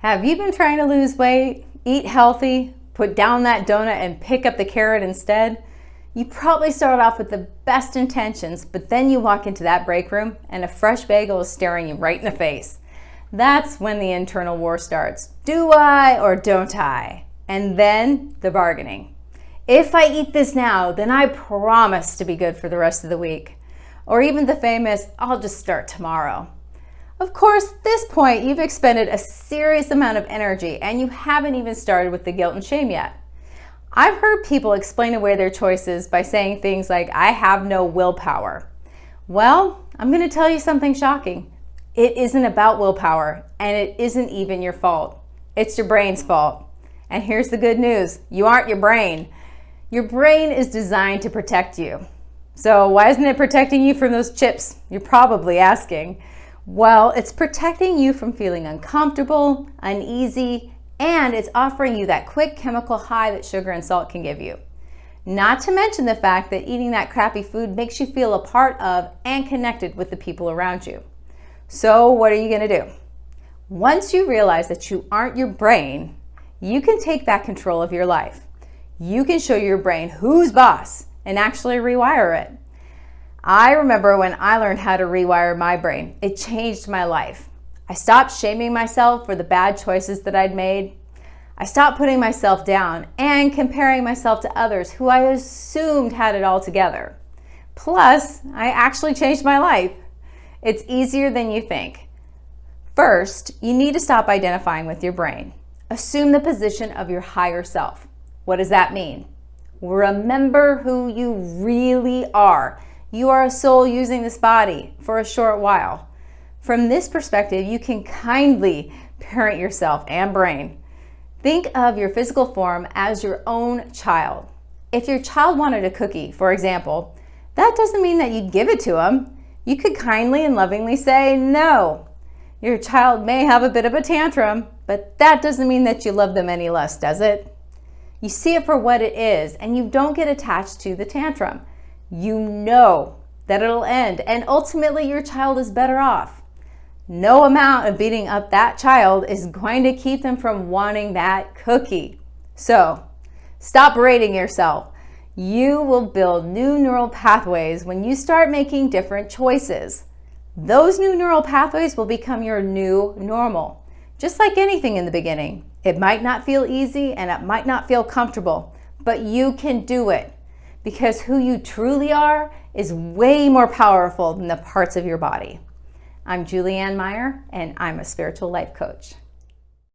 Have you been trying to lose weight, eat healthy, put down that donut and pick up the carrot instead? You probably started off with the best intentions, but then you walk into that break room and a fresh bagel is staring you right in the face. That's when the internal war starts. Do I or don't I? And then the bargaining. If I eat this now, then I promise to be good for the rest of the week. Or even the famous, I'll just start tomorrow. Of course, at this point, you've expended a serious amount of energy and you haven't even started with the guilt and shame yet. I've heard people explain away their choices by saying things like, I have no willpower. Well, I'm going to tell you something shocking. It isn't about willpower, and it isn't even your fault. It's your brain's fault. And here's the good news. You aren't your brain. Your brain is designed to protect you. So why isn't it protecting you from those chips? You're probably asking. Well, it's protecting you from feeling uncomfortable, uneasy, and it's offering you that quick chemical high that sugar and salt can give you. Not to mention the fact that eating that crappy food makes you feel a part of and connected with the people around you. So what are you going to do? Once you realize that you aren't your brain, you can take back control of your life. You can show your brain who's boss and actually rewire it. I remember when I learned how to rewire my brain. It changed my life. I stopped shaming myself for the bad choices that I'd made. I stopped putting myself down and comparing myself to others who I assumed had it all together. Plus, I actually changed my life. It's easier than you think. First, you need to stop identifying with your brain. Assume the position of your higher self. What does that mean? Remember who you really are. You are a soul using this body for a short while. From this perspective, you can kindly parent yourself and brain. Think of your physical form as your own child. If your child wanted a cookie, for example, that doesn't mean that you'd give it to them. You could kindly and lovingly say no. Your child may have a bit of a tantrum, but that doesn't mean that you love them any less, does it? You see it for what it is, and you don't get attached to the tantrum. You know that it'll end, and ultimately your child is better off. No amount of beating up that child is going to keep them from wanting that cookie. So, stop berating yourself. You will build new neural pathways when you start making different choices. Those new neural pathways will become your new normal. Just like anything in the beginning, it might not feel easy and it might not feel comfortable, but you can do it because who you truly are is way more powerful than the parts of your body. I'm Julianne Meyer, and I'm a spiritual life coach.